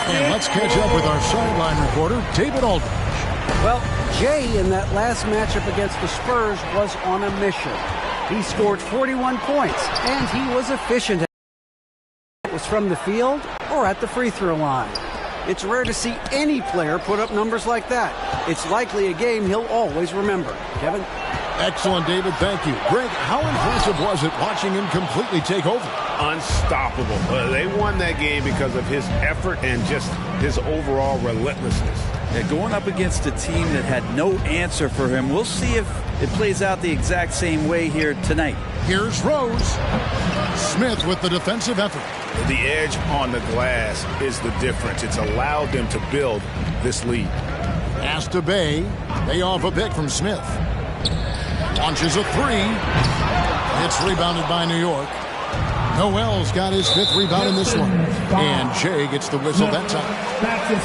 And let's catch up with our sideline reporter, David Aldridge. Well, Jay in that last matchup against the Spurs was on a mission. He scored 41 points, and he was efficient. It was from the field or at the free throw line. It's rare to see any player put up numbers like that. It's likely a game he'll always remember. Kevin? Excellent, David. Thank you. Greg, how impressive was it watching him completely take over? Unstoppable. They won that game because of his effort and just his overall relentlessness. Yeah, going up against a team that had no answer for him. We'll see if it plays out the exact same way here tonight. Here's Rose. Smith with the defensive effort. The edge on the glass is the difference. It's allowed them to build this lead. Pass to Bay. Bay off a pick from Smith. Launches a three. It's rebounded by New York. Noel's got his 5th rebound in this one. And Jay gets the whistle that time.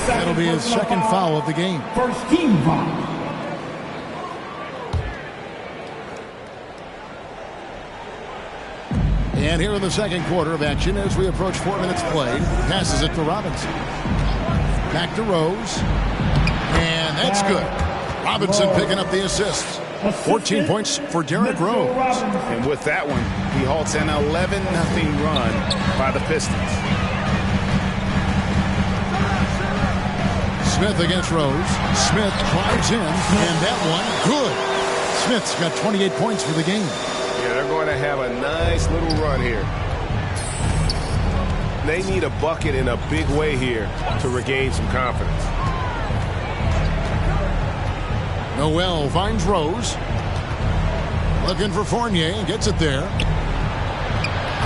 That'll be his second foul of the game. First team foul. And here in the second quarter of action as we approach 4 minutes played. Passes it to Robinson. Back to Rose. And that's good. Robinson picking up the assists. 14 points for Derrick Rose. And with that one, he halts an 11-0 run by the Pistons. Smith against Rose. Smith drives in, and that one, good. Smith's got 28 points for the game. Yeah, they're going to have a nice little run here. They need a bucket in a big way here to regain some confidence. Noel finds Rose. Looking for Fournier and gets it there.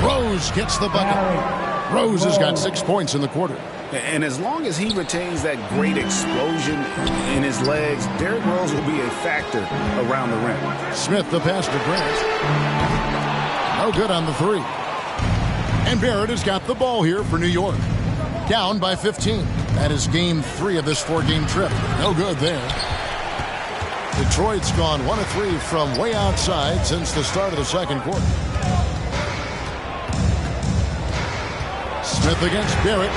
Rose gets the bucket. Rose has got 6 points in the quarter. And as long as he retains that great explosion in his legs, Derrick Rose will be a factor around the rim. Smith the pass to Grant. No good on the three. And Barrett has got the ball here for New York. Down by 15. That is game 3 of this 4-game trip. No good there. Detroit's gone 1 of 3 from way outside since the start of the second quarter. Smith against Barrett.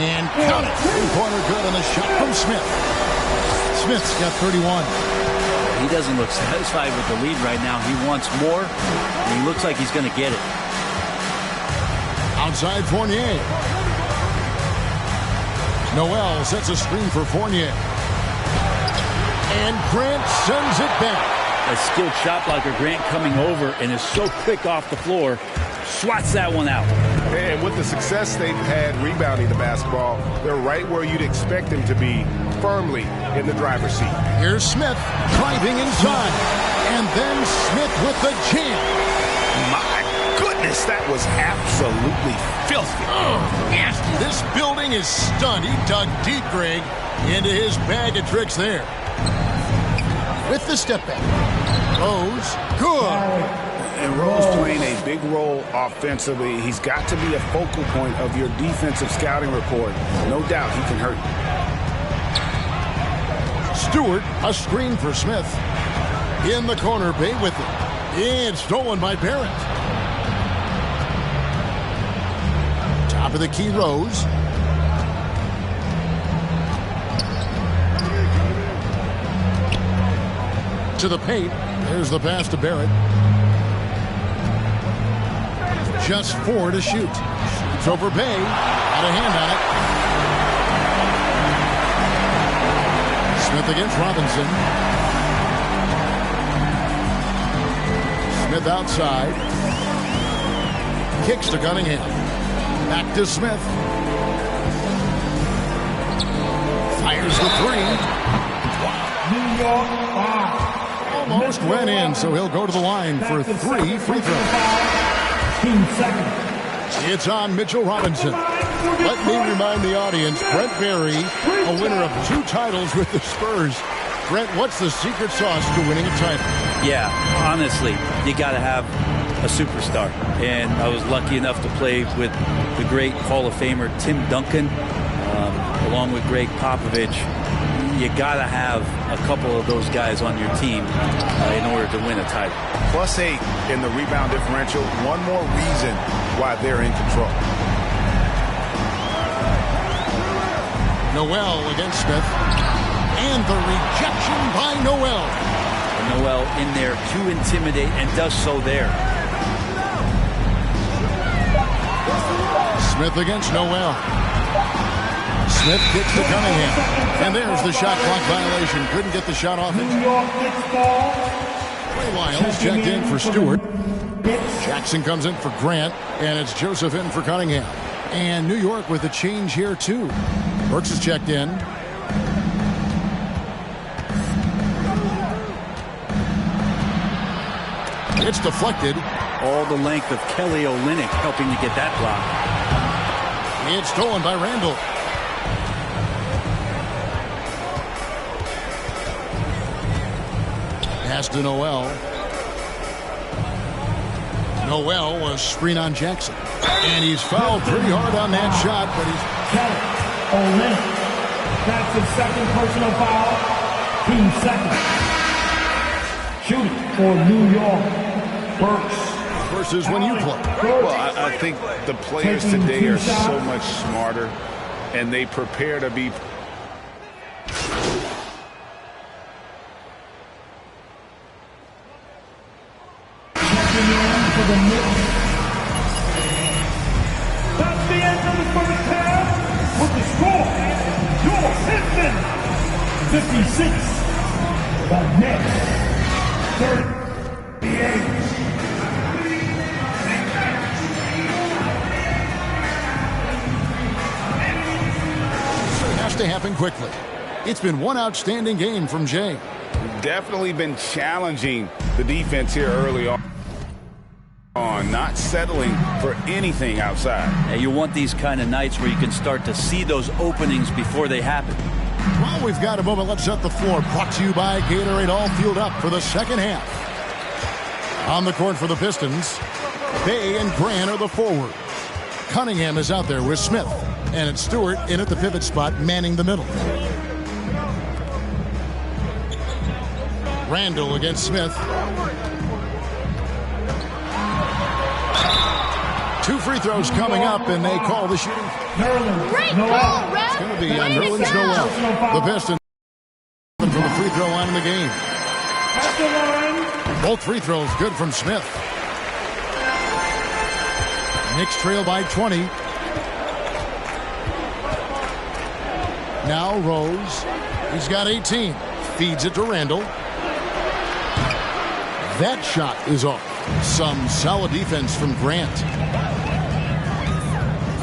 And count it. 3-pointer good on the shot from Smith. Smith's got 31. He doesn't look satisfied with the lead right now. He wants more, and he looks like he's going to get it. Outside Fournier. Noel sets a screen for Fournier. And Grant sends it back. A skilled shot blocker, Grant coming over and is so quick off the floor. Swats that one out. And with the success they've had rebounding the basketball, they're right where you'd expect them to be, firmly in the driver's seat. Here's Smith driving inside. And then Smith with the jam. My goodness, that was absolutely filthy. Oh, nasty. This building is stunned. He dug deep, Greg, into his bag of tricks there. With the step back. Rose, good. And Rose playing a big role offensively. He's got to be a focal point of your defensive scouting report. No doubt he can hurt you. Stewart, a screen for Smith. In the corner, Bay with it. And stolen by Barrett. Top of the key, Rose. To the paint. There's the pass to Barrett. Just 4 to shoot. It's over Bay. Got a hand on it. Smith against Robinson. Smith outside. Kicks to Cunningham. Back to Smith. Fires the 3. New York foul. Almost went in, so he'll go to the line for 3 free throws. 15 seconds. It's on Mitchell Robinson. Let me remind the audience, Brent Barry, a winner of 2 titles with the Spurs. Brent, what's the secret sauce to winning a title? Yeah, honestly, you got to have a superstar. And I was lucky enough to play with the great Hall of Famer Tim Duncan, along with Greg Popovich. You got to have a couple of those guys on your team in order to win a title. +8 in the rebound differential. One more reason why they're in control. Noel against Smith. And the rejection by Noel. Noel in there to intimidate and does so there. Smith against Noel. Smith kicks to Cunningham. And there's the shot clock violation. Couldn't get the shot off it. New York Knicks ball. Ray Lyles checked in for Stewart. Jackson comes in for Grant. And it's Joseph in for Cunningham. And New York with a change here, too. Burks is checked in. It's deflected. All the length of Kelly Olynyk helping to get that block. It's stolen by Randall. Pass to Noel. Noel was screen on Jackson. And he's fouled pretty hard on that shot, but he's... Kelly Olynyk. Jackson's second personal foul. Team second. Shooting for New York. Burks. Versus when you play. Well, I think the players today are so much smarter, and they prepare to be... Checking in for the Knicks. That's the end of the first half with the score. Your Pistons 56. The Knicks 38. Has to happen quickly. It's been one outstanding game from Jay. Definitely been challenging the defense here early on, not settling for anything outside. Now you want these kind of nights where you can start to see those openings before they happen. Well, we've got a moment. Let's set the floor. Brought to you by Gatorade, all fueled up for the second half. On the court for the Pistons, Bay and Grant are the forward. Cunningham is out there with Smith. And it's Stewart in at the pivot spot, manning the middle. Randall against Smith. Two free throws coming up, and they call the shooting. Great call, Red. It's going to be Nerlens Noel. The Pistons from the free throw line in the game. Both free throws good from Smith. Knicks trail by 20. Now Rose. He's got 18. Feeds it to Randall. That shot is off. Some solid defense from Grant.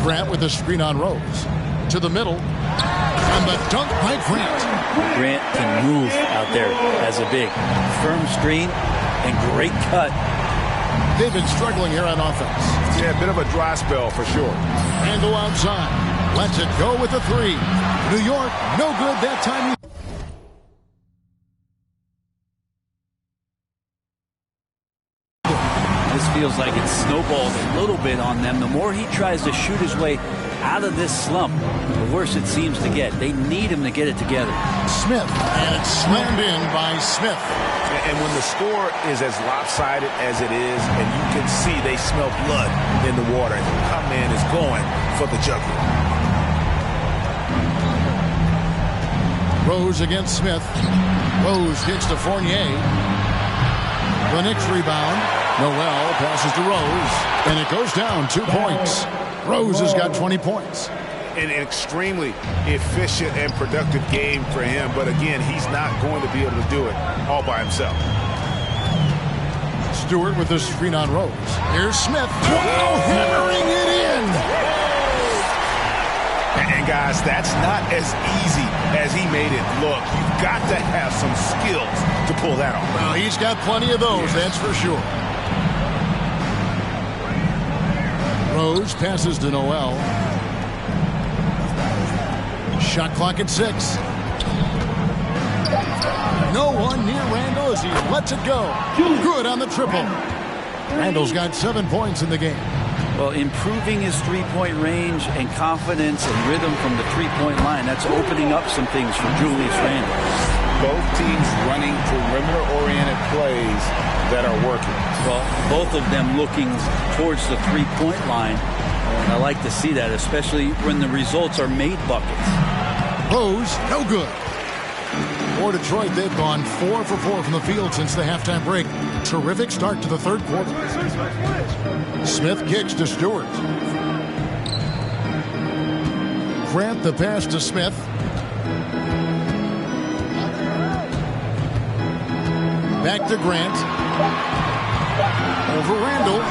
Grant with a screen on Rose. To the middle. And the dunk by Grant. Grant can move out there as a big. Firm screen and great cut. They've been struggling here on offense. Yeah, a bit of a dry spell for sure. Randall outside. Lets it go with the three. New York, no good that time. This feels like it snowballed a little bit on them. The more he tries to shoot his way out of this slump, the worse it seems to get. They need him to get it together. Smith, and it's slammed in by Smith. And when the score is as lopsided as it is, and you can see they smell blood in the water, and our man is going for the jugular. Rose against Smith. Rose kicks to Fournier. The Knicks rebound. Noel passes to Rose. And it goes down 2 points. Rose has got 20 points. An extremely efficient and productive game for him. But again, he's not going to be able to do it all by himself. Stewart with the screen on Rose. Here's Smith. Wow, hammering it in. And guys, that's not as easy as he made it look. You've got to have some skills to pull that off. Well, he's got plenty of those, that's for sure. Rose passes to Noel. Shot clock at 6. No one near Randall as he lets it go. Good on the triple. Randall's got 7 points in the game. Well, improving his three-point range and confidence and rhythm from the three-point line, that's opening up some things for Julius Randle. Both teams running perimeter-oriented plays that are working. Well, both of them looking towards the three-point line. And I like to see that, especially when the results are made buckets. Rose, no good. For Detroit, they've gone 4 for 4 from the field since the halftime break. Terrific start to the third quarter. Smith kicks to Stewart. Grant the pass to Smith. Back to Grant. Over Randall.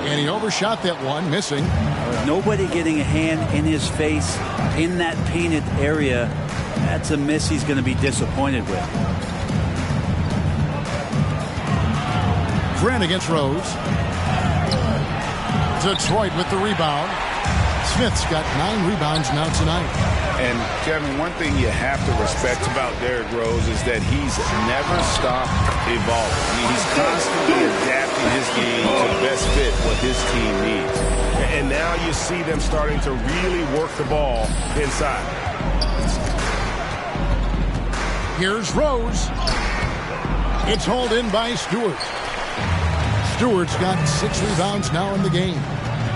And he overshot that one, missing. Nobody getting a hand in his face in that painted area. That's a miss he's going to be disappointed with. Grant against Rose. Detroit with the rebound. Smith's got 9 rebounds now tonight. And, Kevin, one thing you have to respect about Derrick Rose is that he's never stopped evolving. I mean, he's constantly adapting his game to best fit what his team needs. And now you see them starting to really work the ball inside. Here's Rose. It's hauled in by Stewart. Stewart's got 6 rebounds now in the game.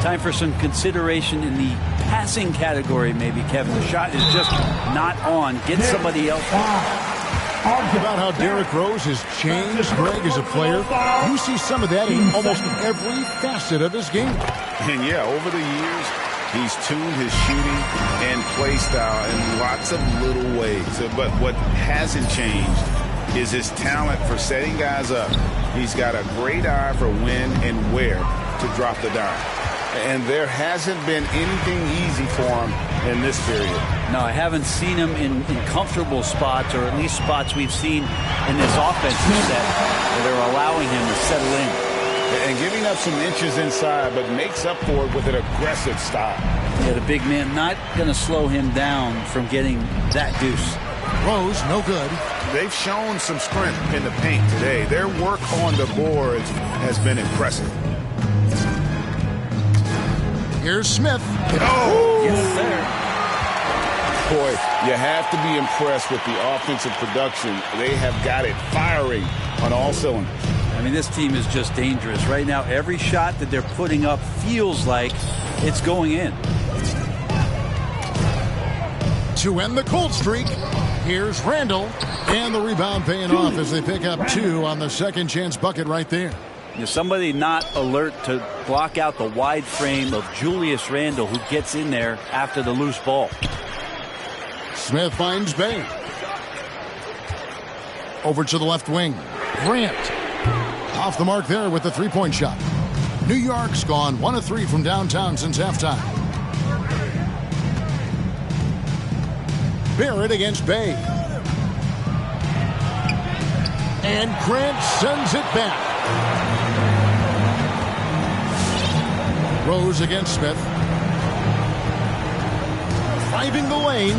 Time for some consideration in the passing category, maybe, Kevin. The shot is just not on. Get somebody else. About how Derrick Rose has changed, Greg, as a player. You see some of that in almost every facet of his game. And, yeah, over the years, he's tuned his shooting and play style in lots of little ways. But what hasn't changed is his talent for setting guys up. He's got a great eye for when and where to drop the dime. And there hasn't been anything easy for him in this period. No, I haven't seen him in comfortable spots, or at least spots we've seen in this offensive set where they're allowing him to settle in. And giving up some inches inside, but makes up for it with an aggressive style. Yeah, the big man not going to slow him down from getting that deuce. Rose, no good. They've shown some strength in the paint today. Their work on the boards has been impressive. Here's Smith. Oh! Yes, sir. Boy, you have to be impressed with the offensive production. They have got it firing on all cylinders. I mean, this team is just dangerous. Right now, every shot that they're putting up feels like it's going in. To end the cold streak, here's Randall. And the rebound paying off as they pick up 2 on the second chance bucket right there. Somebody not alert to block out the wide frame of Julius Randle, who gets in there after the loose ball. Smith finds Bay. Over to the left wing. Grant. Off the mark there with the three-point shot. New York's gone 1 of 3 from downtown since halftime. Barrett against Bay. And Grant sends it back. Rose against Smith. Driving the lane.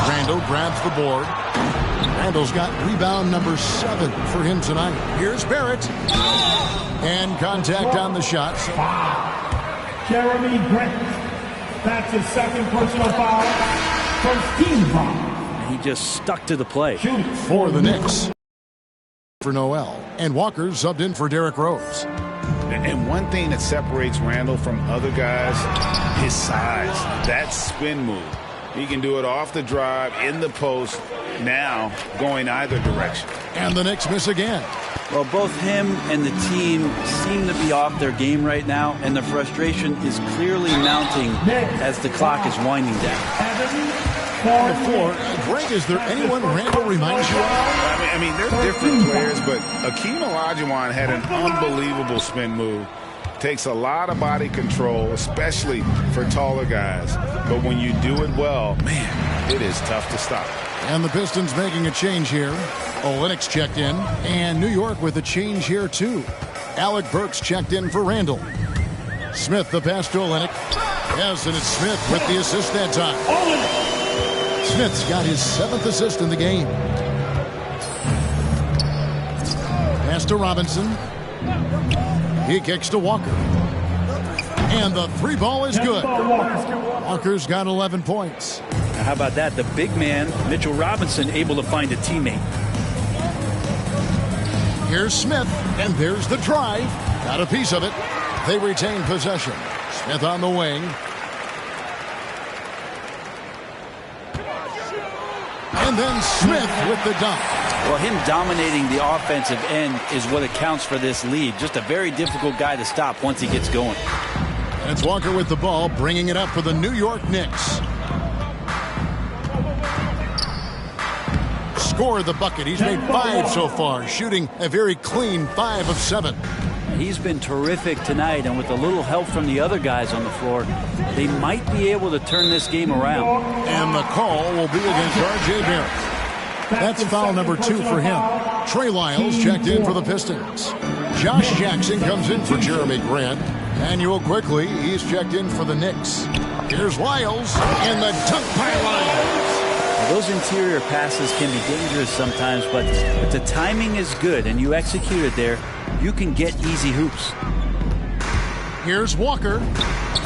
Randall grabs the board. Randall's got rebound number 7 for him tonight. Here's Barrett. And contact on the shot. Jeremy Grant. That's his second personal foul. First team foul. He just stuck to the play. For the Knicks. For Noel. And Walker subbed in for Derrick Rose. And one thing that separates Randall from other guys, his size. That spin move. He can do it off the drive, in the post, now going either direction. And the Knicks miss again. Well, both him and the team seem to be off their game right now, and the frustration is clearly mounting as the clock is winding down. On the floor, Greg, is there anyone Randall reminds you of? I mean, they're different players, but Akeem Olajuwon had an unbelievable spin move. Takes a lot of body control, especially for taller guys. But when you do it well, man, it is tough to stop. And the Pistons making a change here. Olynyk's checked in, and New York with a change here too. Alec Burks checked in for Randall. Smith the pass to Olynyk. Yes, and it's Smith with the assist that time. Smith's got his 7th assist in the game. Pass to Robinson. He kicks to Walker. And the 3 ball is good. Walker's got 11 points. Now, how about that? The big man, Mitchell Robinson, able to find a teammate. Here's Smith, and there's the drive. Got a piece of it. They retain possession. Smith on the wing. And then Smith with the dunk. Well, him dominating the offensive end is what accounts for this lead. Just a very difficult guy to stop once he gets going. And it's Walker with the ball, bringing it up for the New York Knicks. Scored the bucket. He's made 5 so far, shooting a very clean 5 of 7. He's been terrific tonight, and with a little help from the other guys on the floor, they might be able to turn this game around. And the call will be against R.J. Barrett. That's foul number 2 for him. Trey Lyles checked in for the Pistons. Josh Jackson comes in for Jeremy Grant. Manuel Quickly, he's checked in for the Knicks. Here's Lyles, and the dunk by Lyles. Those interior passes can be dangerous sometimes, but if the timing is good and you execute it there, you can get easy hoops. Here's Walker.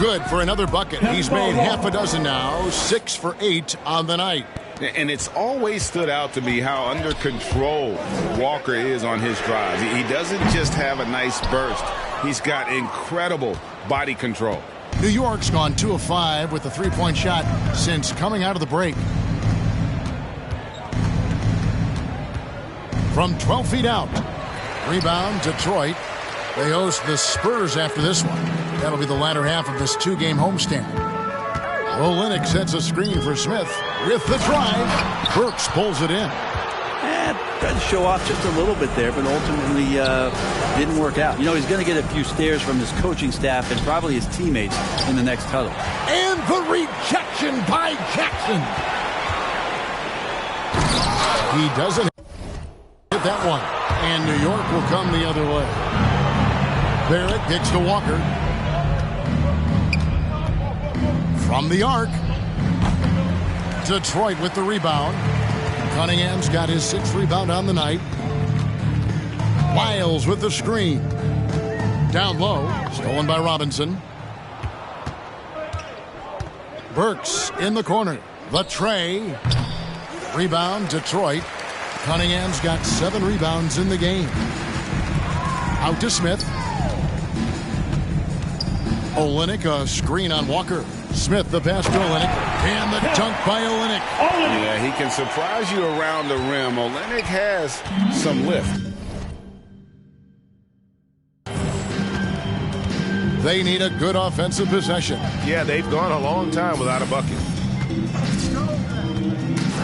Good for another bucket. He's made half a dozen now, 6 for 8 on the night. And it's always stood out to me how under control Walker is on his drives. He doesn't just have a nice burst. He's got incredible body control. New York's gone 2 of 5 with the three-point shot since coming out of the break. From 12 feet out. Rebound, Detroit. They host the Spurs after this one. That'll be the latter half of this 2-game homestand. Olynyk sets a screen for Smith with the drive. Burks pulls it in. Tried to show off just a little bit there, but ultimately didn't work out. You know, he's going to get a few stares from his coaching staff and probably his teammates in the next huddle. And the rejection by Jackson. He doesn't hit that one. And New York will come the other way. Barrett kicks to Walker. From the arc. Detroit with the rebound. Cunningham's got his 6th rebound on the night. Lyles with the screen. Down low. Stolen by Robinson. Burks in the corner. The tray. Rebound, Detroit. Cunningham's got 7 rebounds in the game. Out to Smith. Olynyk, a screen on Walker. Smith, the pass to Olynyk. And the dunk by Olynyk. Yeah, he can surprise you around the rim. Olynyk has some lift. They need a good offensive possession. Yeah, they've gone a long time without a bucket.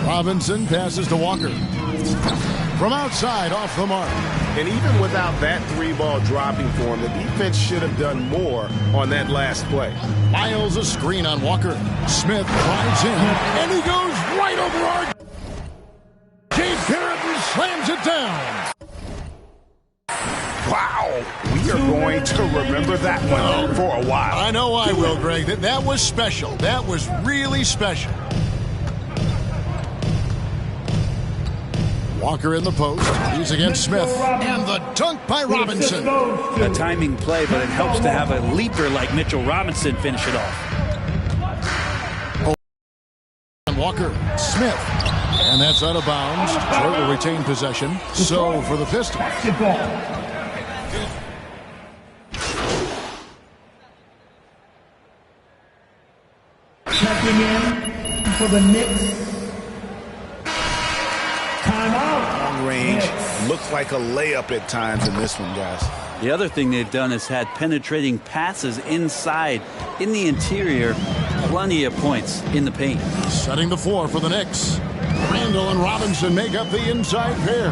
Robinson passes to Walker. From outside, off the mark. And even without that 3-ball dropping for him, the defense should have done more on that last play. Lyles a screen on Walker. Smith drives in, and he goes right over R.J. Barrett and slams it down. Wow, we are going to remember that one for a while. I know I will, Greg. That was special. That was really special. Walker in the post. He's against Smith. And the dunk by Robinson. A timing play, but it helps to have a leaper like Mitchell Robinson finish it off. Walker, Smith. And that's out of bounds. Detroit will retain possession. So for the Pistons. Checking in for the Knicks. Long range. Looks like a layup at times in this one, guys. The other thing they've done is had penetrating passes inside, in the interior, plenty of points in the paint. Setting the floor for the Knicks. Randall and Robinson make up the inside pair.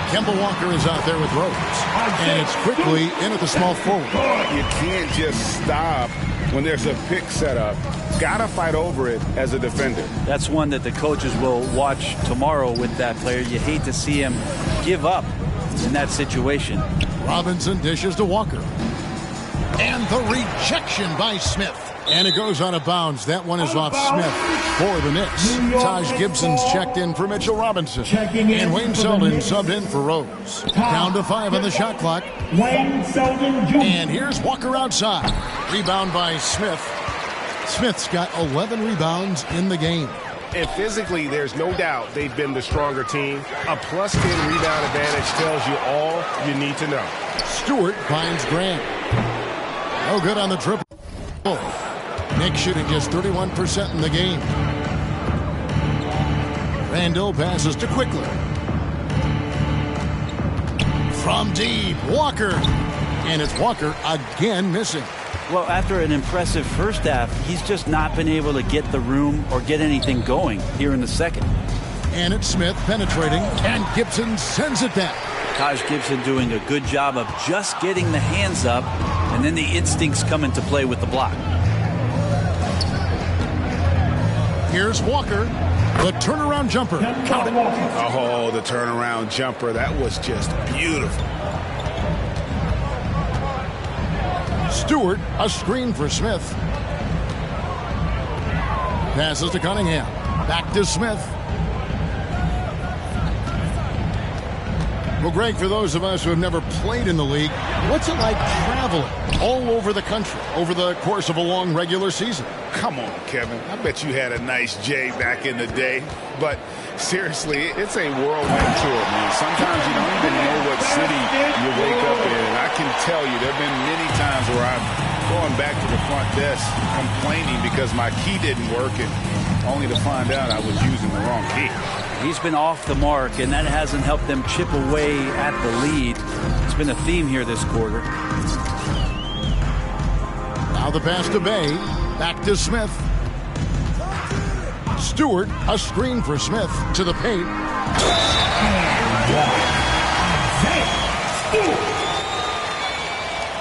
Kemba Walker is out there with Rose. And it's quickly in at the small forward. You can't just stop when there's a pick set up. Gotta fight over it as a defender. That's one that the coaches will watch tomorrow with that player. You hate to see him give up in that situation. Robinson dishes to Walker. And the rejection by Smith. And it goes out of bounds. That one is off Smith for the Knicks. Taj Gibson's checked in for Mitchell Robinson. And Wayne Selden subbed in for Rose. Down to 5 on the shot clock. Wayne Selden Jr. And here's Walker outside. Rebound by Smith. Smith's got 11 rebounds in the game. And physically, there's no doubt they've been the stronger team. A +10 rebound advantage tells you all you need to know. Stewart finds Grant. No good on the triple. Knicks shooting just 31% in the game. Randall passes to Quickly. From deep, Walker. And it's Walker again missing. Well, after an impressive first half, he's just not been able to get the room or get anything going here in the second. And it's Smith penetrating, and Gibson sends it back. Taj Gibson doing a good job of just getting the hands up, and then the instincts come into play with the block. Here's Walker, the turnaround jumper. Count it. Oh, the turnaround jumper. That was just beautiful. Stewart, a screen for Smith. Passes to Cunningham. Back to Smith. Well, Greg, for those of us who have never played in the league, what's it like traveling all over the country over the course of a long regular season? Come on, Kevin. I bet you had a nice J back in the day. But seriously, it's a whirlwind tour, man. Sometimes you don't even know what city you wake up in. And I can tell you there have been many times where I'm going back to the front desk complaining because my key didn't work, and only to find out I was using the wrong key. He's been off the mark, and that hasn't helped them chip away at the lead. It's been a theme here this quarter. Now the pass to Bay. Back to Smith. Stewart, a screen for Smith to the paint.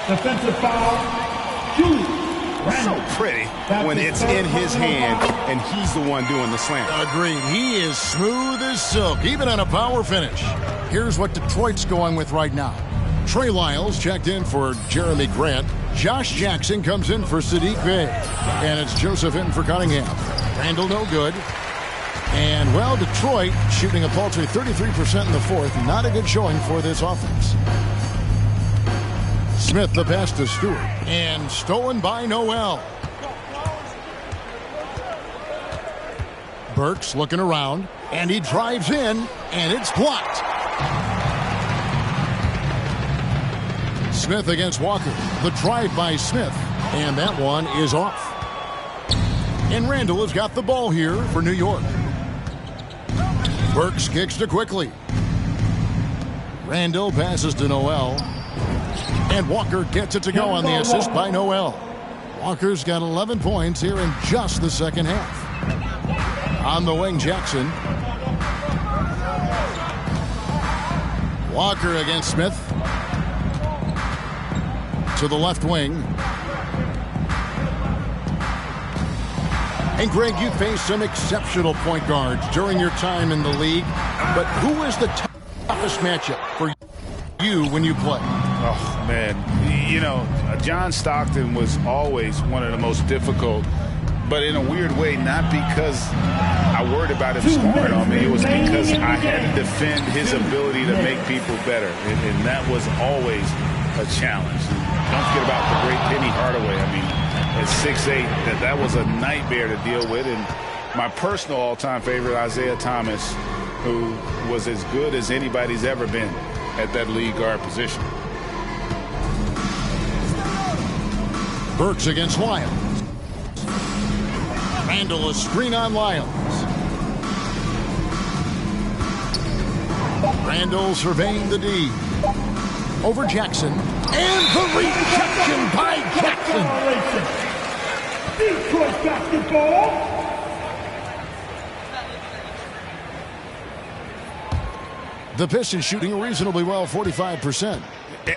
Defensive foul. Julie. So pretty when it's in his hand and he's the one doing the slam. Agreed. He is smooth as silk, even on a power finish. Here's what Detroit's going with right now. Trey Lyles checked in for Jeremy Grant. Josh Jackson comes in for Sadiq Bey. And it's Joseph in for Cunningham. Randall no good. And, well, Detroit shooting a paltry 33% in the fourth. Not a good showing for this offense. Smith the pass to Stewart. And stolen by Noel. Burks looking around. And he drives in. And it's blocked. Smith against Walker. The drive by Smith. And that one is off. And Randall has got the ball here for New York. Burks kicks to Quickly. Randall passes to Noel. And Walker gets it to go on the assist by Noel. Walker's got 11 points here in just the second half. On the wing, Jackson. Walker against Smith. To the left wing. And Greg, you faced some exceptional point guards during your time in the league. But who is the toughest matchup for you when you play? Oh, man. You know, John Stockton was always one of the most difficult, but in a weird way, not because I worried about him scoring on me. It was because I had to defend his ability to make people better, and that was always a challenge. Don't forget about the great Penny Hardaway. I mean, at 6'8", that was a nightmare to deal with. And my personal all-time favorite, Isaiah Thomas, who was as good as anybody's ever been at that lead guard position. Burks against Lyles. Randall a screen on Lyles. Randall surveying the D. Over Jackson. And the rejection by Jackson. Detroit basketball. The Pistons shooting reasonably well, 45%.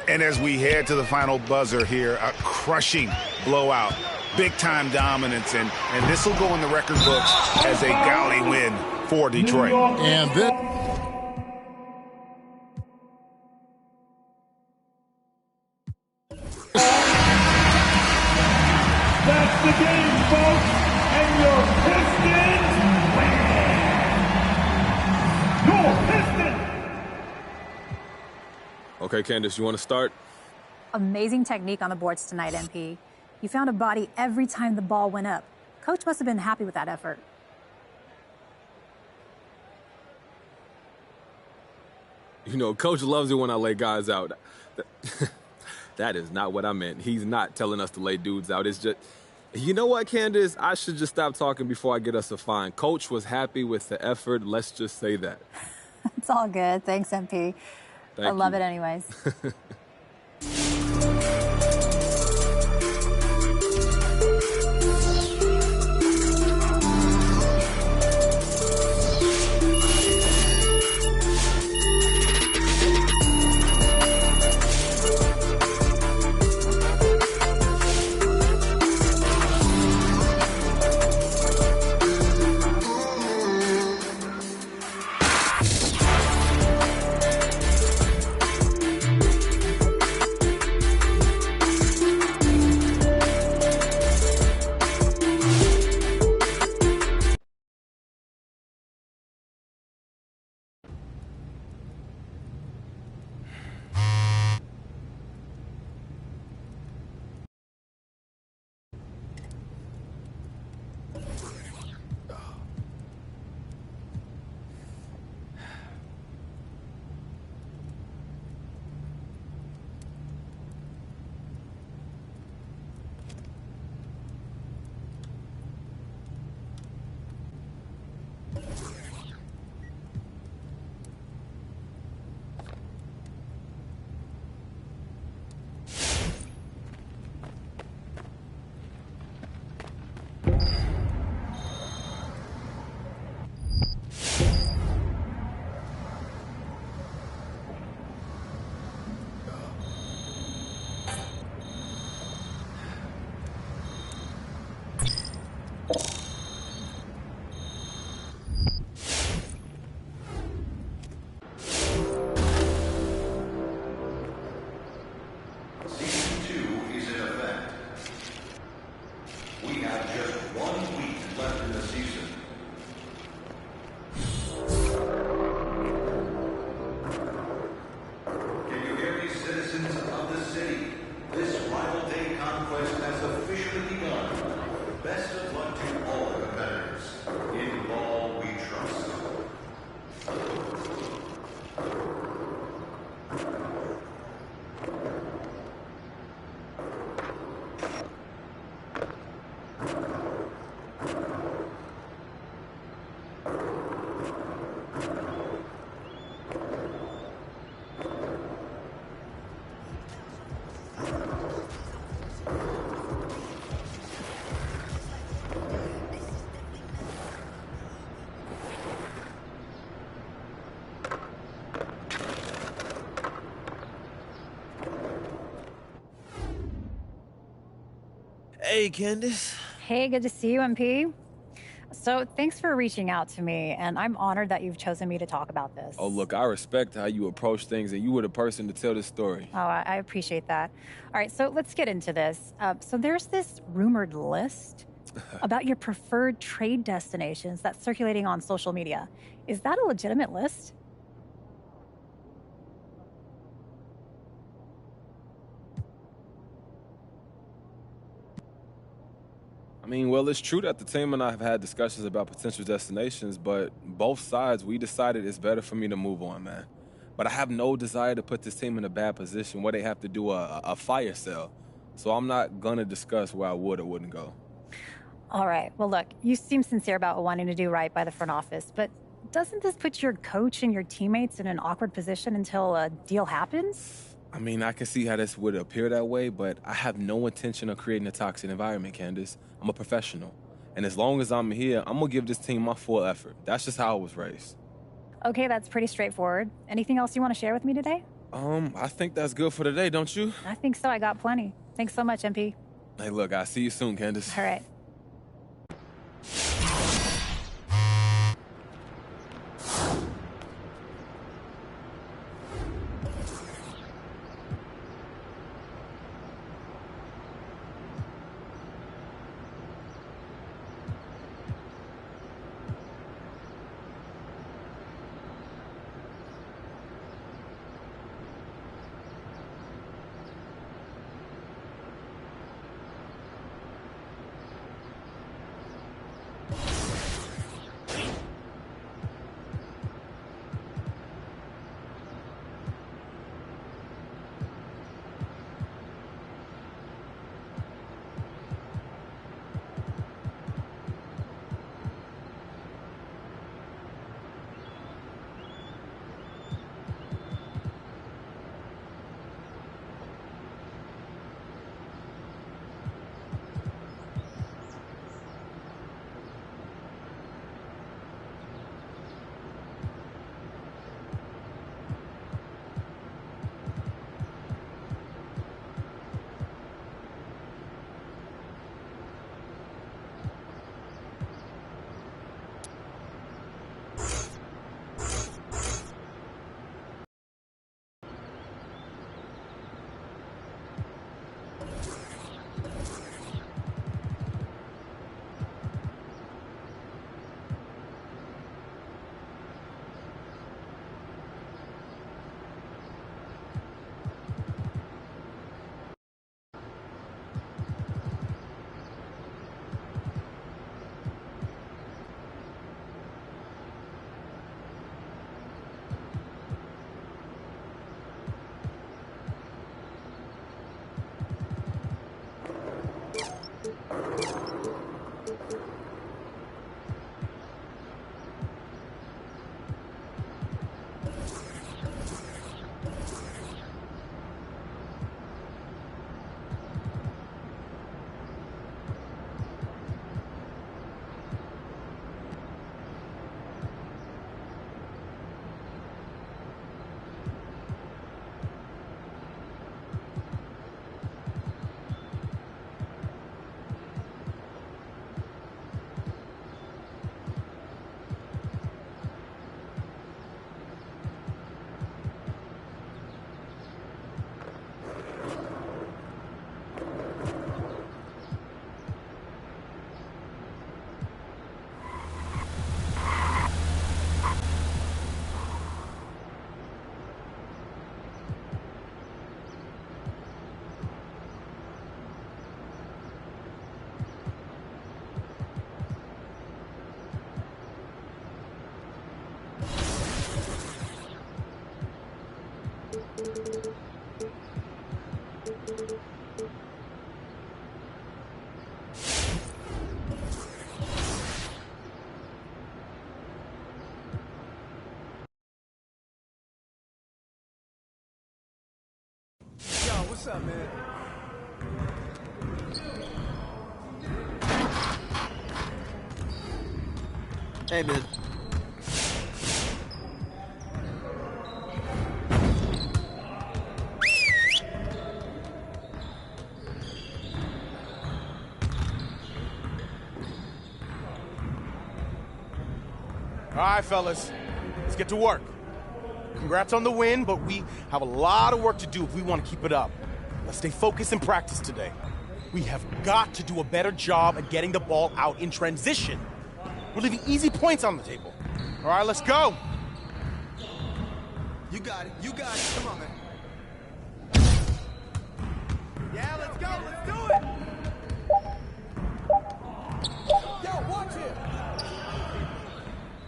And as we head to the final buzzer here, a crushing blowout, big-time dominance, and this will go in the record books as a gaudy win for Detroit. And then That's the game, folks, and your Pistons win. Your Pistons. Okay, Candace, you want to start? Amazing technique on the boards tonight, MP. You found a body every time the ball went up. Coach must have been happy with that effort. You know, Coach loves it when I lay guys out. That is not what I meant. He's not telling us to lay dudes out. It's just You know what, Candace? I should just stop talking before I get us a fine. Coach was happy with the effort. Let's just say that. It's all good. Thanks, MP. I love it anyways. Hey, Candace. Hey, good to see you, MP. So thanks for reaching out to me, and I'm honored that you've chosen me to talk about this. Oh, look, I respect how you approach things, and you were the person to tell this story. Oh, I appreciate that. All right, so let's get into this. So there's this rumored list about your preferred trade destinations that's circulating on social media. Is that a legitimate list? I mean, well, it's true that the team and I have had discussions about potential destinations, but both sides, we decided it's better for me to move on, man. But I have no desire to put this team in a bad position where they have to do a fire sale. So I'm not going to discuss where I would or wouldn't go. All right. Well, look, you seem sincere about wanting to do right by the front office, but doesn't this put your coach and your teammates in an awkward position until a deal happens? I mean, I can see how this would appear that way, but I have no intention of creating a toxic environment, Candace. I'm a professional. And as long as I'm here, I'm going to give this team my full effort. That's just how I was raised. Okay, that's pretty straightforward. Anything else you want to share with me today? I think that's good for today, don't you? I think so. I got plenty. Thanks so much, MP. Hey, look, I'll see you soon, Candace. All right. what's up, man? Hey, man. All right, fellas, let's get to work. Congrats on the win, but we have a lot of work to do if we want to keep it up. Let's stay focused in practice today. We have got to do a better job at getting the ball out in transition. We're leaving easy points on the table. All right, let's go. You got it. You got it. Come on, man. Yeah, let's go. Let's do it. Yo, watch it.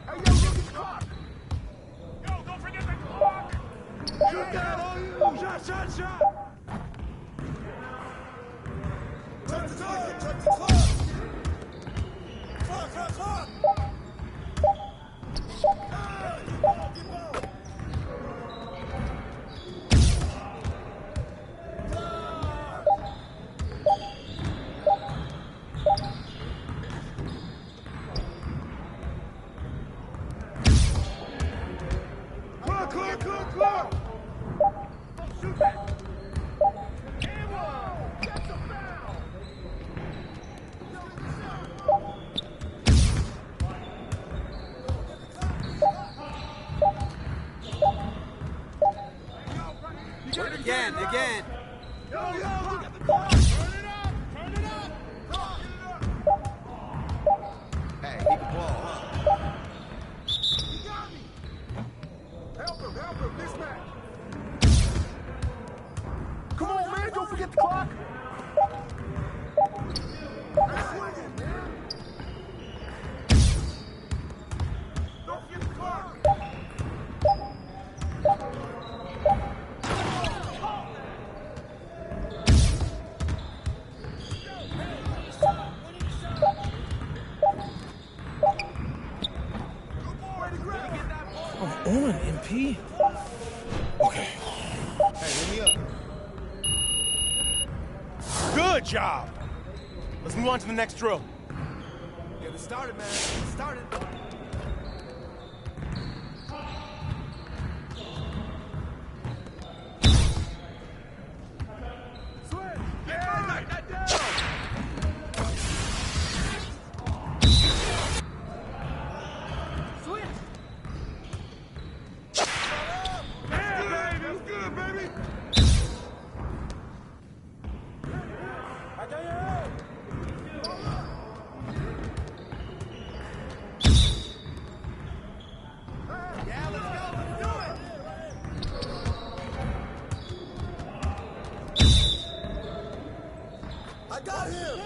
Hey, yo, look at the clock. Yo, don't forget the clock. Shoot that on you. Shot. Check the clock. Check the clock. Clock. Clock. Shoot that. That's a foul. Again. Yo, look at the clock. Turn it up. Hey, keep the ball, huh? You got me. Help him. Mismatch. Come on, man. Don't forget the clock. Nice swinging, man. Don't forget the clock. Come on, MP. Okay. Hey, hit me up. Good job. Let's move on to the next drill. Get it started, man. Get it started. Switch. Yeah, knock that down. Switch. Yeah, baby. That's good, baby. I got your help. Yeah, let's go. Let's do it. I got him.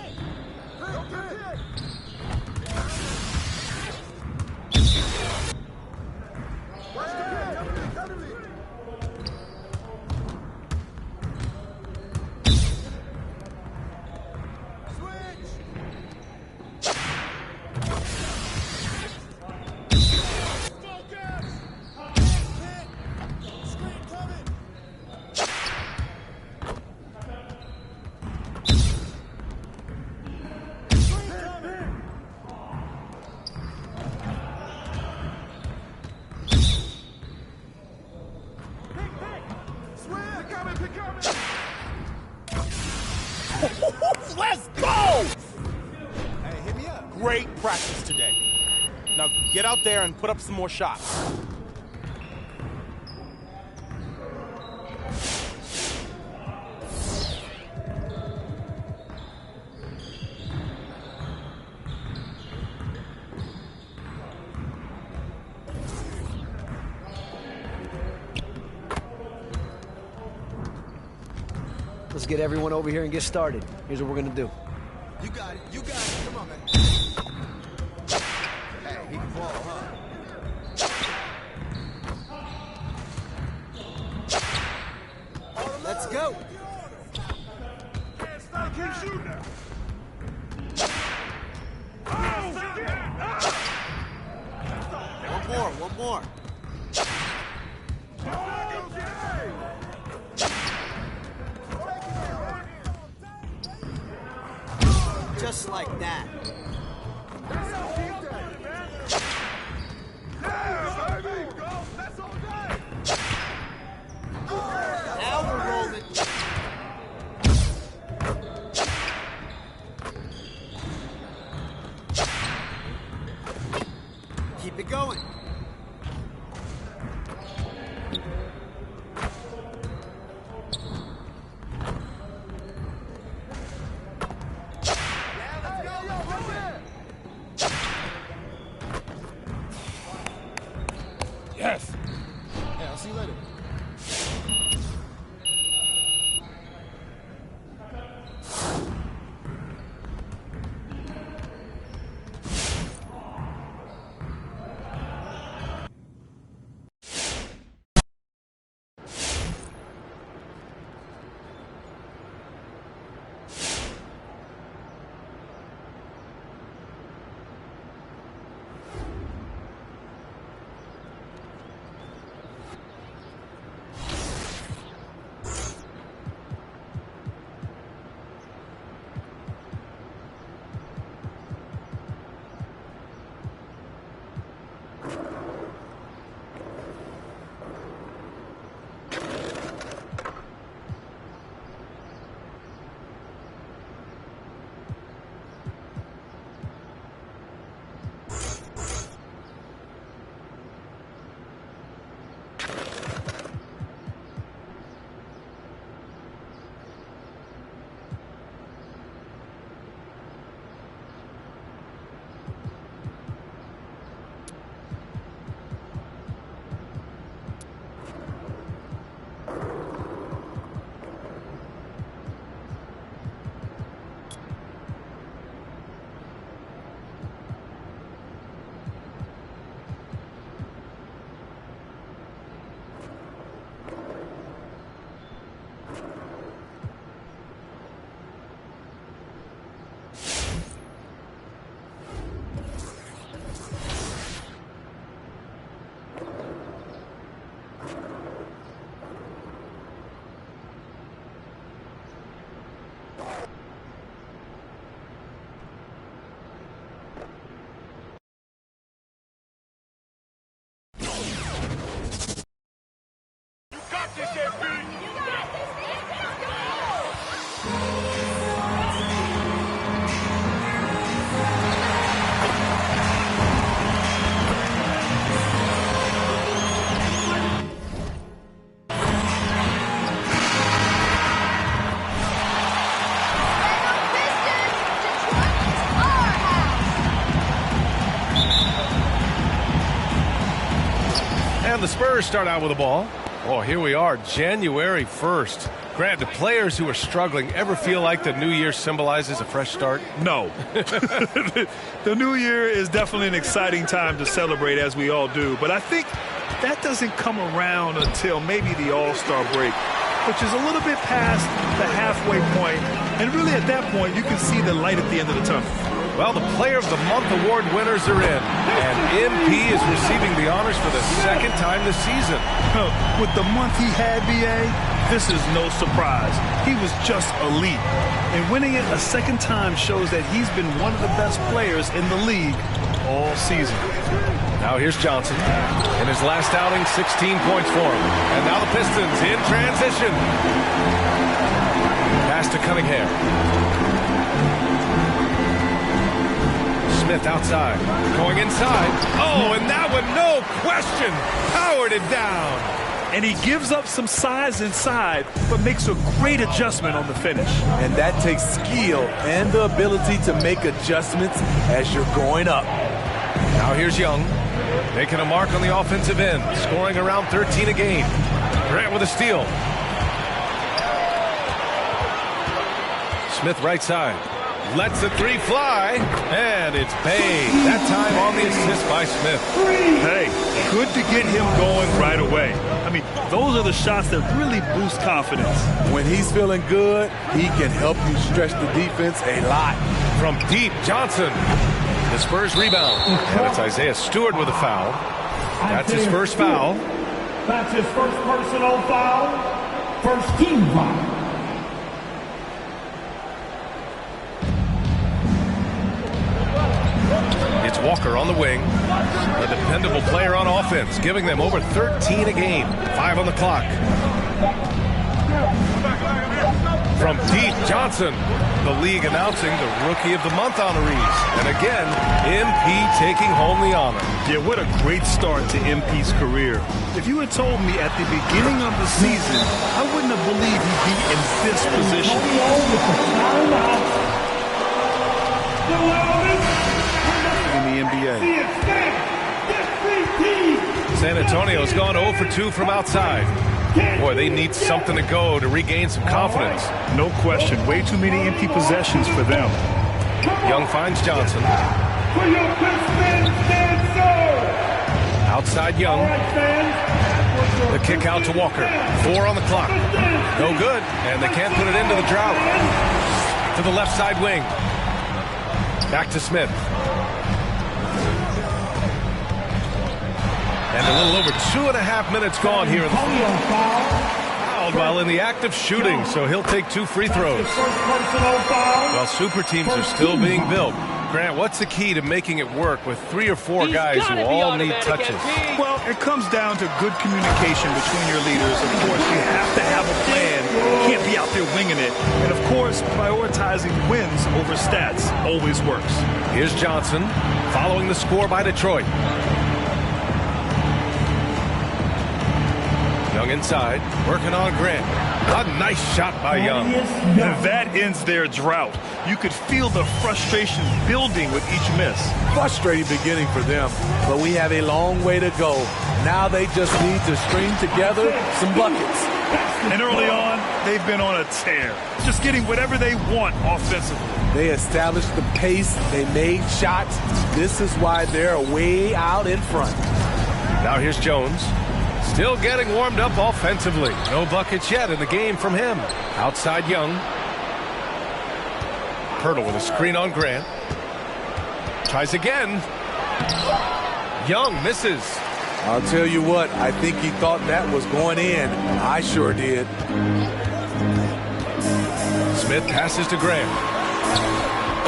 Watch the pick. Come to me. Let's go! Hey, hit me up. Great practice today. Now get out there and put up some more shots. Let's get everyone over here and get started. Here's what we're gonna do. You got it. You got it. Come on, man. Hey, he can ball, huh? Let's go. Can't stop. Keep shooting now. One more. Just like that. Now we're rolling. Keep it going. Yes. Yeah, I'll see you later. And the Spurs start out with the ball. Oh, here we are, January 1st. Grant, do players who are struggling ever feel like the new year symbolizes a fresh start? No. The new year is definitely an exciting time to celebrate, as we all do. But I think that doesn't come around until maybe the All-Star break, which is a little bit past the halfway point. And really at that point, you can see the light at the end of the tunnel. Well, the Player of the Month award winners are in, and MP is receiving the honors for the second time this season. With the month he had, BA, this is no surprise. He was just elite. And winning it a second time shows that he's been one of the best players in the league all season. Now here's Johnson. In his last outing, 16 points for him. And now the Pistons in transition. Pass to Cunningham. Smith outside, going inside. Oh, and that one, no question, powered it down. And he gives up some size inside, but makes a great adjustment on the finish. And that takes skill and the ability to make adjustments as you're going up. Now here's Young, making a mark on the offensive end, scoring around 13 a game. Grant with a steal. Smith right side. Lets the three fly, and it's paid. That time on the assist by Smith. Hey, good to get him going right away. I mean, those are the shots that really boost confidence. When he's feeling good, he can help you stretch the defense a lot. From deep, Johnson. The Spurs rebound. And it's Isaiah Stewart with a foul. That's his first foul. That's his first personal foul. First team foul. It's Walker on the wing. A dependable player on offense, giving them over 13 a game. 5 on the clock. From deep, Johnson, the league announcing the Rookie of the Month honorees. And again, MP taking home the honor. Yeah, what a great start to MP's career. If you had told me at the beginning of the season, I wouldn't have believed he'd be in this position. In the NBA. San Antonio's gone 0 for 2 from outside. Boy, they need something to go to regain some confidence. No question. Way too many empty possessions for them. Young finds Johnson. Outside Young. The kick out to Walker. 4 on the clock. No good. And they can't put it into the drought. To the left side wing. Back to Smith. And a little over 2.5 minutes gone here in the fouled while in the act of shooting, so he'll take 2 free throws. While super teams are still being built. Grant, what's the key to making it work with 3 or 4 guys who all need touches? Well, it comes down to good communication between your leaders. Of course, you have to have a plan. You can't be out there winging it. And, of course, prioritizing wins over stats always works. Here's Johnson following the score by Detroit. Young inside, working on Grant. A nice shot by Young. That ends their drought. You could feel the frustration building with each miss. Frustrating beginning for them, but we have a long way to go. Now they just need to string together some buckets. And early on, they've been on a tear, just getting whatever they want offensively. They established the pace. They made shots. This is why they're way out in front. Now here's Jones. Still getting warmed up offensively. No buckets yet in the game from him. Outside Young. Pirtle with a screen on Grant. Tries again. Young misses. I'll tell you what, I think he thought that was going in. I sure did. Smith passes to Grant.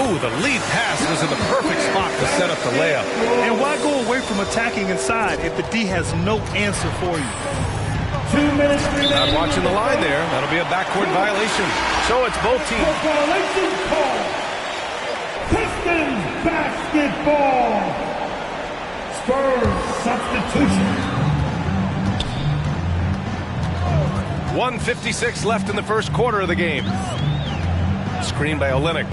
Ooh, the lead pass was in the perfect spot to set up the layup. And why go away from attacking inside if the D has no answer for you? 2 minutes remaining. Not watching the line there. That'll be a backcourt violation. So it's both teams. Violation call. Pistons basketball. Spurs substitution. 1:56 left in the first quarter of the game. Screen by Olynyk.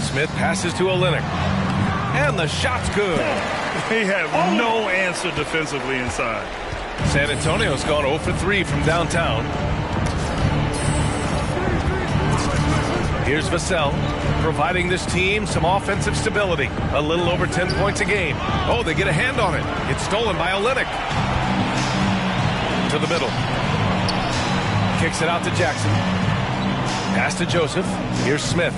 Smith passes to Olynyk. And the shot's good. They have no answer defensively inside. San Antonio's gone 0 for 3 from downtown. Here's Vassell, providing this team some offensive stability. A little over 10 points a game. Oh, they get a hand on it. It's stolen by Olynyk. To the middle. Kicks it out to Jackson. Pass to Joseph. Here's Smith.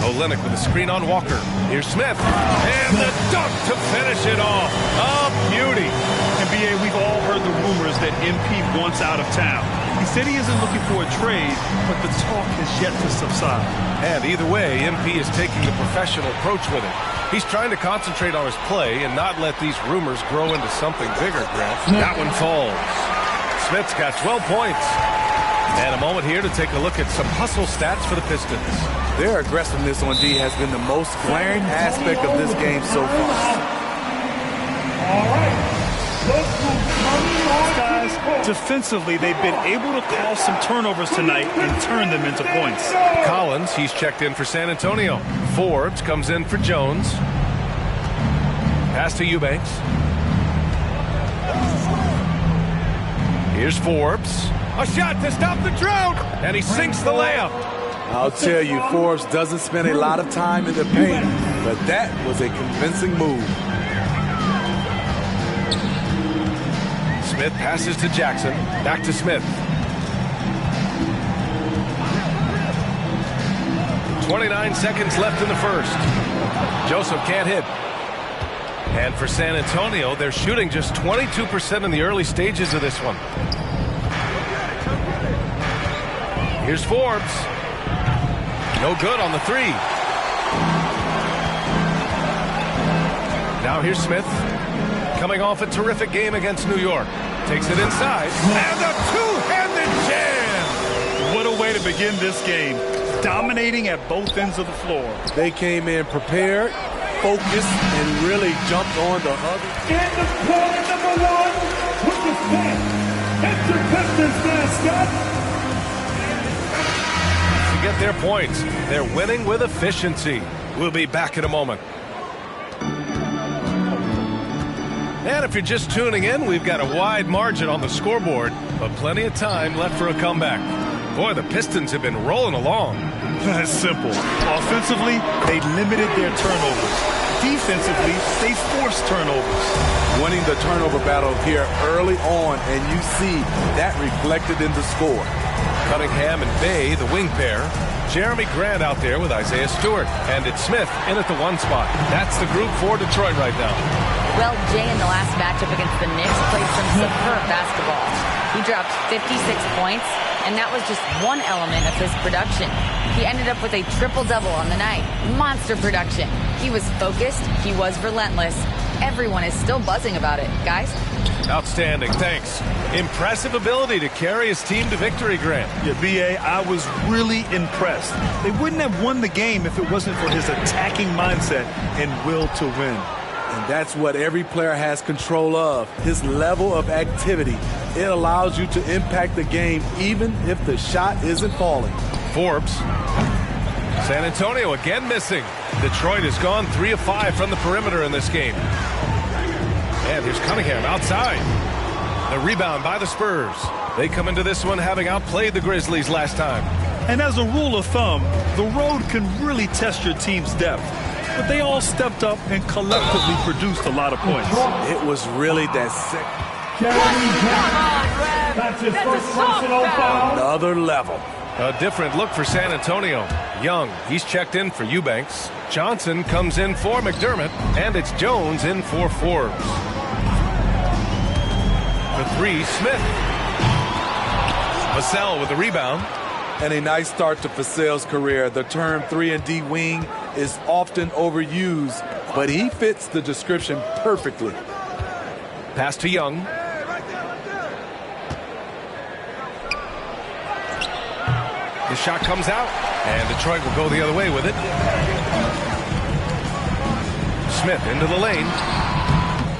Olynyk with a screen on Walker. Here's Smith. And the dunk to finish it off. A beauty. NBA, we've all heard the rumors that MP wants out of town. He said he isn't looking for a trade, but the talk has yet to subside. And either way, MP is taking the professional approach with it. He's trying to concentrate on his play and not let these rumors grow into something bigger, Grant. That one falls. Smith's got 12 points. And a moment here to take a look at some hustle stats for the Pistons. Their aggressiveness on D has been the most glaring aspect of this game so far. All right. Guys, defensively, they've been able to cause some turnovers tonight and turn them into points. Collins, he's checked in for San Antonio. Forbes comes in for Jones. Pass to Eubanks. Here's Forbes. A shot to stop the drought, and he sinks the layup. I'll tell you, Forbes doesn't spend a lot of time in the paint, but that was a convincing move. Smith passes to Jackson. Back to Smith. 29 seconds left in the first. Joseph can't hit. And for San Antonio, they're shooting just 22% in the early stages of this one. Here's Forbes. No good on the three. Now here's Smith, coming off a terrific game against New York. Takes it inside, and a two-handed jam! What a way to begin this game. Dominating at both ends of the floor. They came in prepared, focused, and really jumped on the other. And the quarter number one with the fan. It's your Pistons mascot. To get their points, they're winning with efficiency. We'll be back in a moment. And if you're just tuning in, we've got a wide margin on the scoreboard, but plenty of time left for a comeback. Boy, the Pistons have been rolling along. That's simple. Offensively, they limited their turnovers. Defensively, they forced turnovers. Winning the turnover battle here early on, and you see that reflected in the score. Cunningham and Bay, the wing pair. Jeremy Grant out there with Isaiah Stewart. And it's Smith in at the one spot. That's the group for Detroit right now. Well, Jay in the last matchup against the Knicks played some superb basketball. He dropped 56 points, and that was just one element of his production. He ended up with a triple-double on the night. Monster production. He was focused. He was relentless. Everyone is still buzzing about it. Guys? Outstanding, thanks. Impressive ability to carry his team to victory, Grant. Yeah, B.A., I was really impressed. They wouldn't have won the game if it wasn't for his attacking mindset and will to win. And that's what every player has control of, his level of activity. It allows you to impact the game even if the shot isn't falling. Forbes. San Antonio again missing. Detroit has gone 3 of 5 from the perimeter in this game. And here's Cunningham outside. The rebound by the Spurs. They come into this one having outplayed the Grizzlies last time. And as a rule of thumb, the road can really test your team's depth. But they all stepped up and collectively produced a lot of points. It was really that second. That's his first personal foul. Another level. A different look for San Antonio. Young, he's checked in for Eubanks. Johnson comes in for McDermott, and it's Jones in for Forbes. The three, Smith. Vassell with the rebound. And a nice start to Vassell's career. The term 3-and-D wing is often overused, but he fits the description perfectly. Pass to Young. The shot comes out, and Detroit will go the other way with it. Smith into the lane.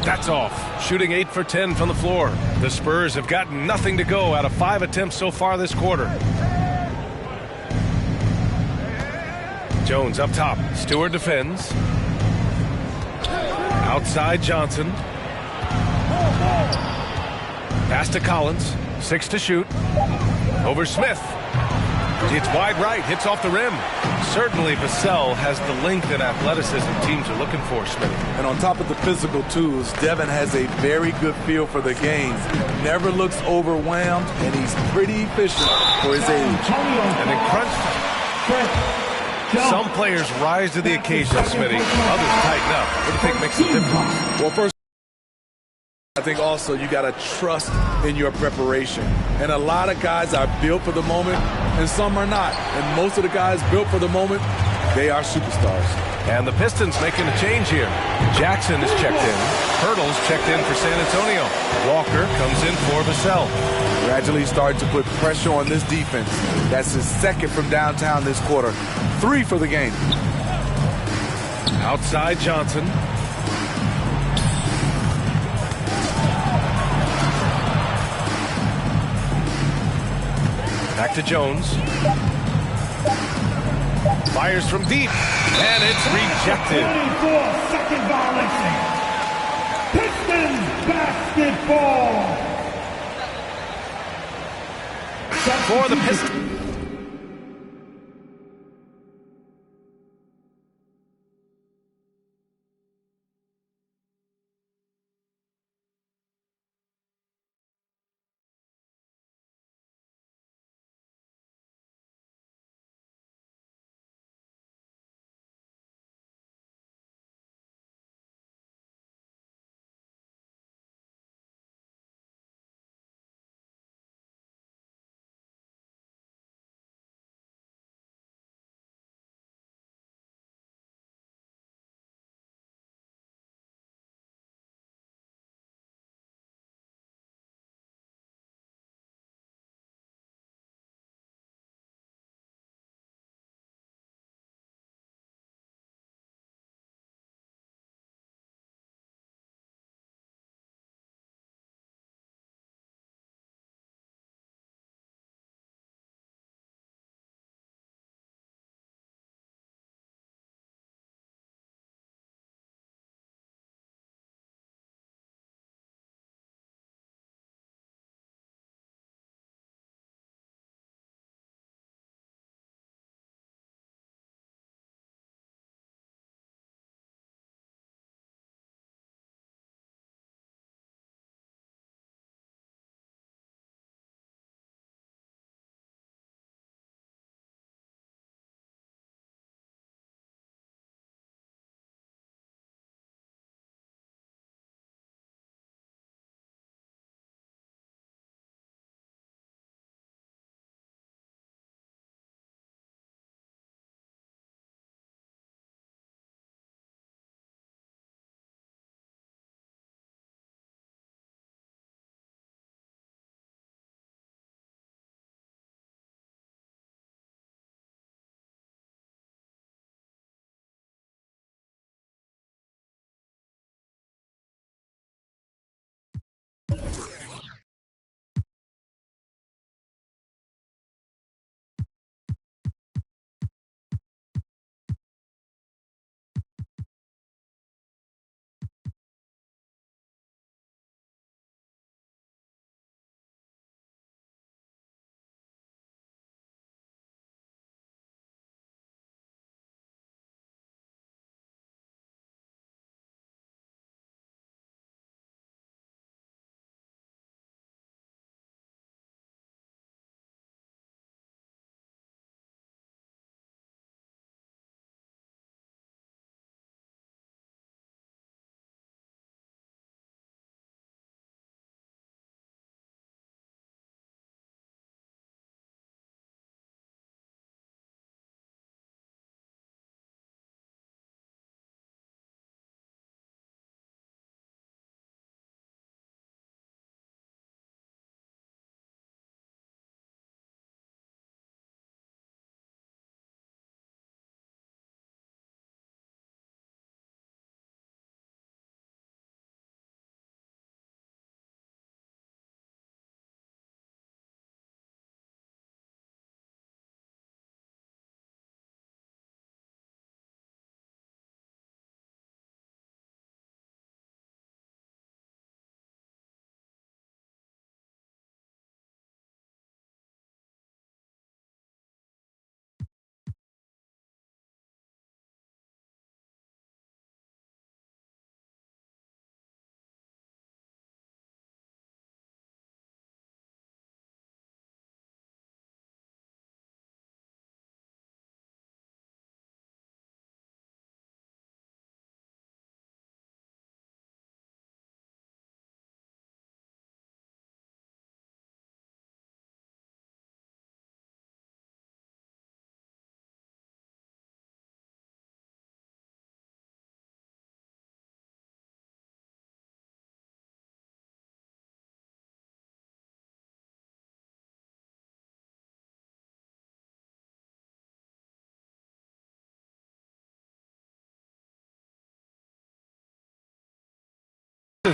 That's off. Shooting 8 for 10 from the floor. The Spurs have gotten nothing to go out of 5 attempts so far this quarter. Jones up top. Stewart defends. Outside Johnson. Pass to Collins. 6 to shoot. Over Smith. It's wide right. Hits off the rim. Certainly Vassell has the length and athleticism teams are looking for, Smith. And on top of the physical tools, Devin has a very good feel for the game. Never looks overwhelmed, and he's pretty efficient for his age. And in crunch time, some players rise to the occasion, Smitty. Others tighten up. What do you think makes the difference? Well, first, I think also you got to trust in your preparation. And a lot of guys are built for the moment, and some are not. And most of the guys built for the moment, they are superstars. And the Pistons making a change here. Jackson is checked in. Hurdle's checked in for San Antonio. Walker comes in for Vassell. Gradually starting to put pressure on this defense. That's his second from downtown this quarter. 3 for the game. Outside Johnson. Back to Jones. Fires from deep. And it's rejected. 24-second violation. Pistons basketball. For the Pistons.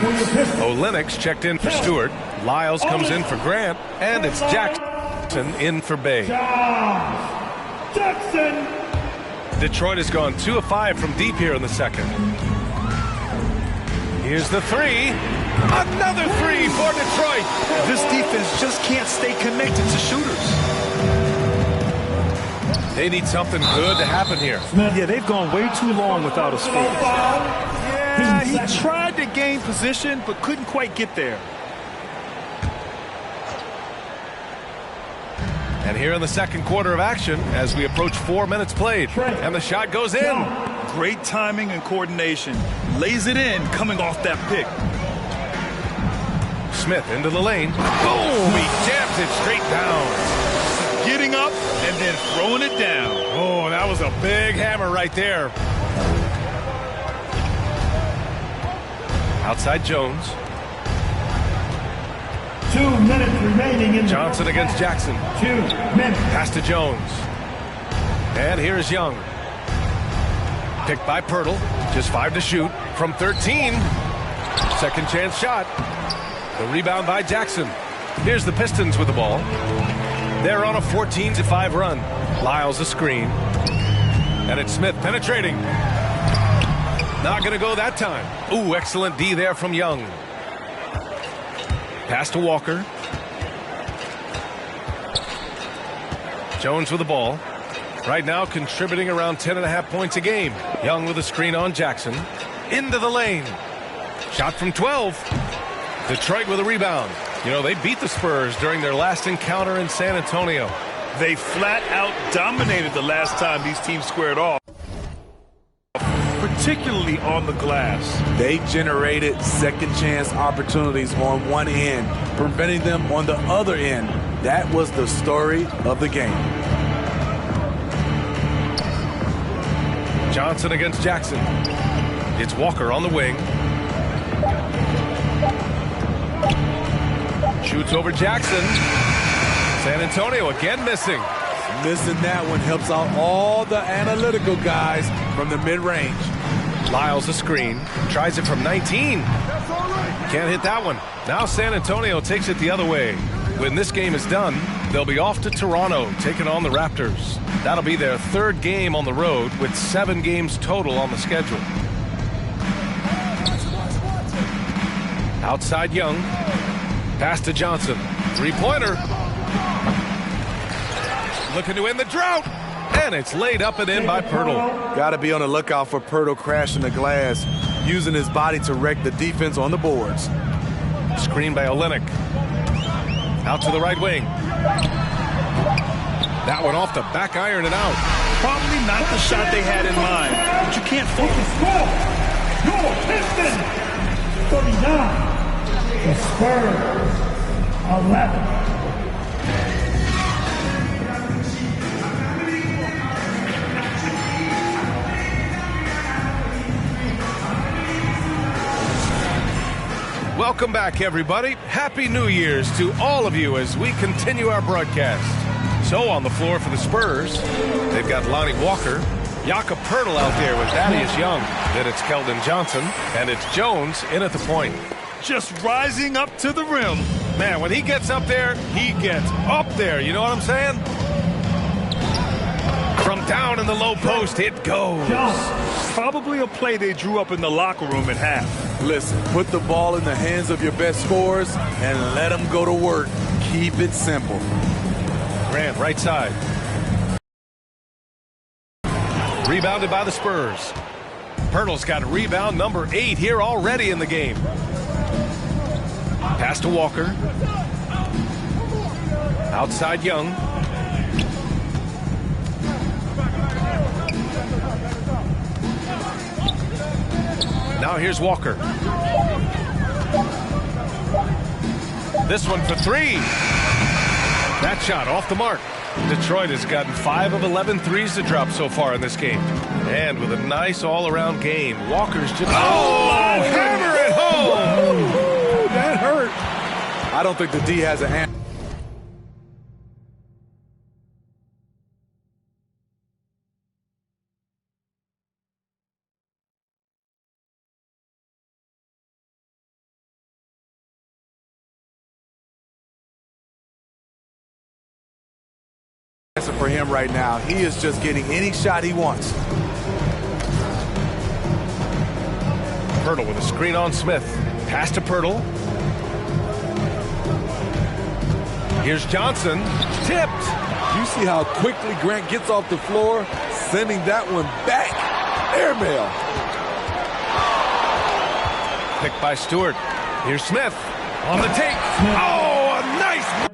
Pistons. Olenek's checked in for Stewart. Lyles comes in for Grant. And it's Jackson in for Bay. Jackson. Detroit has gone 2 of 5 from deep here in the second. Here's the three. Another three for Detroit. This defense just can't stay connected to shooters. They need something good to happen here. Yeah, they've gone way too long without a score. Yeah, he tried to gain position, but couldn't quite get there. And here in the second quarter of action, as we approach 4 minutes played, and the shot goes in. Great timing and coordination. Lays it in, coming off that pick. Smith into the lane. Boom! He jams it straight down. Getting up and then throwing it down. Oh, that was a big hammer right there. Outside Jones. 2 minutes remaining in Johnson against Jackson. 2 minutes. Pass to Jones. And here's Young. Picked by Pirtle. Just 5 to shoot from 13. Second chance shot. The rebound by Jackson. Here's the Pistons with the ball. They're on a 14-5 run. Lyles a screen. And it's Smith penetrating. Not going to go that time. Ooh, excellent D there from Young. Pass to Walker. Jones with the ball. Right now contributing around 10.5 points a game. Young with a screen on Jackson. Into the lane. Shot from 12. Detroit with a rebound. You know, they beat the Spurs during their last encounter in San Antonio. They flat out dominated the last time these teams squared off, particularly on the glass. They generated second chance opportunities on one end, preventing them on the other end. That was the story of the game. Johnson against Jackson. It's Walker on the wing. Shoots over Jackson. San Antonio again missing. Missing that one helps out all the analytical guys from the mid-range. Lyles a screen. Tries it from 19. Can't hit that one. Now San Antonio takes it the other way. When this game is done, they'll be off to Toronto, taking on the Raptors. That'll be their third game on the road, with 7 games total on the schedule. Outside Young. Pass to Johnson. Three-pointer. Looking to end the drought. And it's laid up and in by Pirtle. Got to be on the lookout for Pirtle crashing the glass, using his body to wreck the defense on the boards. Screen by Olenek. Out to the right wing. That one off the back iron and out. Probably not the shot they had in mind, but you can't focus. Your Pistons 39. The Spurs 11. Welcome back, everybody. Happy New Year's to all of you as we continue our broadcast. So on the floor for the Spurs, they've got Lonnie Walker, Jakob Poeltl out there with Thaddeus Young. Then it's Keldon Johnson, and it's Jones in at the point. Just rising up to the rim. Man, when he gets up there, he gets up there. You know what I'm saying? From down in the low post, it goes. Probably a play they drew up in the locker room at half. Listen, put the ball in the hands of your best scorers and let them go to work. Keep it simple. Grant, right side. Rebounded by the Spurs. Poeltl's got rebound number 8 here already in the game. Pass to Walker. Outside Young. Now here's Walker. This one for 3. That shot off the mark. Detroit has gotten 5 of 11 threes to drop so far in this game. And with a nice all-around game, Walker's just... Oh, hammer it home! That hurt. I don't think the D has a hand. him right now. He is just getting any shot he wants. Pirtle with a screen on Smith. Pass to Pirtle. Here's Johnson. Tipped. You see how quickly Grant gets off the floor, sending that one back. Airmail. Picked by Stewart. Here's Smith on the take. Oh, a nice.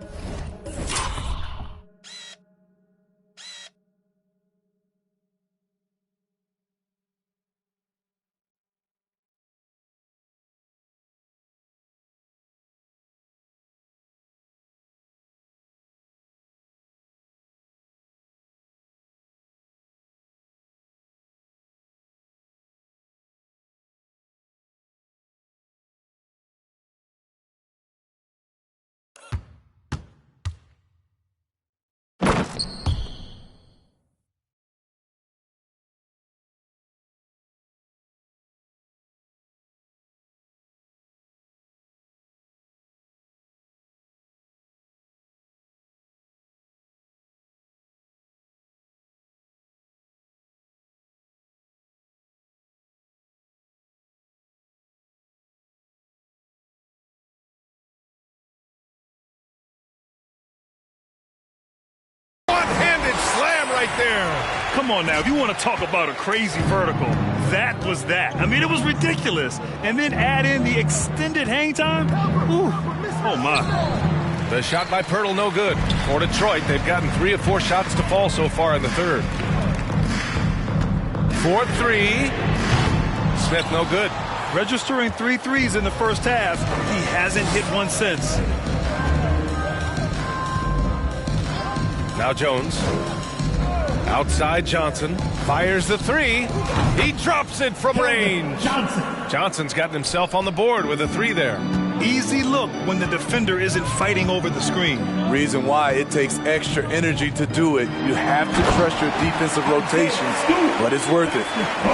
Slam right there. Come on now, if you want to talk about a crazy vertical, that was that. I mean, it was ridiculous. And then add in the extended hang time. Ooh, oh my. The shot by Pirtle, no good. For Detroit, they've gotten 3 of 4 shots to fall so far in the third. 4-3. Smith, no good. Registering 3 threes in the first half. He hasn't hit one since. Now Jones. Outside Johnson. Fires the 3. He drops it from range. Johnson's gotten himself on the board with a 3 there. Easy look when the defender isn't fighting over the screen. Reason why it takes extra energy to do it. You have to trust your defensive rotations, but it's worth it.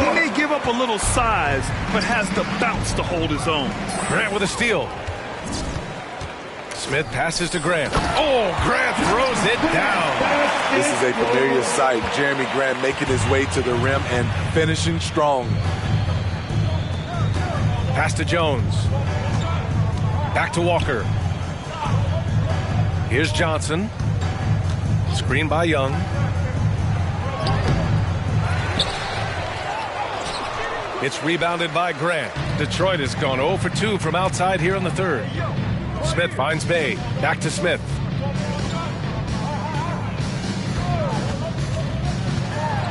He may give up a little size, but has the bounce to hold his own. Grant with a steal. Smith passes to Grant. Oh, Grant throws it down. This is a familiar sight. Jeremy Grant making his way to the rim and finishing strong. Pass to Jones. Back to Walker. Here's Johnson. Screen by Young. It's rebounded by Grant. Detroit has gone 0 for 2 from outside here in the third. Smith finds Bay. Back to Smith.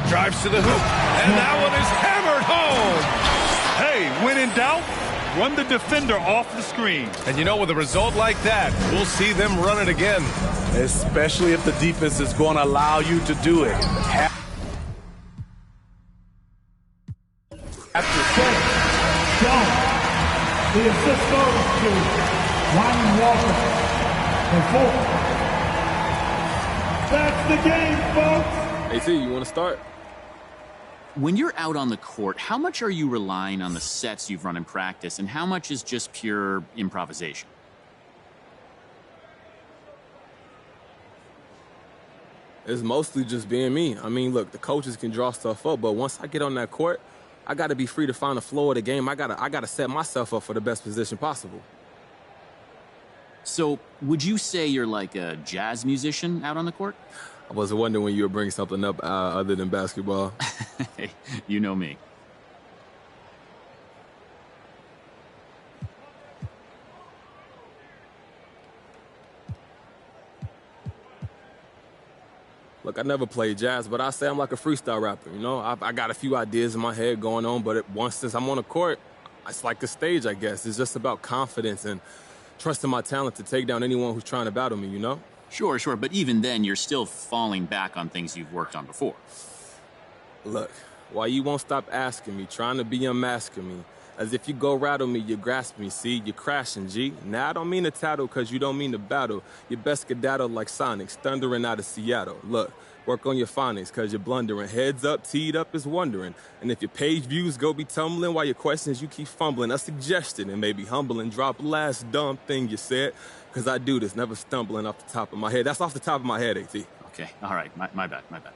Drives to the hoop. And that one is hammered home. Hey, when in doubt, run the defender off the screen. And you know, with a result like that, we'll see them run it again. Especially if the defense is going to allow you to do it. The assist goes to Ryan Walker for 4. That's the game, folks. AT, you want to start? When you're out on the court, how much are you relying on the sets you've run in practice, and how much is just pure improvisation? It's mostly just being me. I mean, look, the coaches can draw stuff up, but once I get on that court, I got to be free to find the flow of the game. I gotta set myself up for the best position possible. So, would you say you're like a jazz musician out on the court? I was wondering when you would bring something up other than basketball. Hey, you know me. Look, I never played jazz, but I say I'm like a freestyle rapper, you know? I got a few ideas in my head going on, but since I'm on the court, it's like a stage, I guess. It's just about confidence and trusting my talent to take down anyone who's trying to battle me, you know? Sure, but even then, you're still falling back on things you've worked on before. Look, why you won't stop asking me, trying to be unmasking me. As if you go rattle me, you grasp me, see? You're crashing, G. Now, I don't mean to tattle because you don't mean to battle. Your best skedaddle like Sonics, thundering out of Seattle. Look, work on your phonics because you're blundering. Heads up, teed up is wondering. And if your page views go be tumbling while your questions you keep fumbling, a suggestion and maybe humbling. Drop last dumb thing you said because I do this, never stumbling off the top of my head. That's off the top of my head, AT. Okay. All right. My bad. My bad.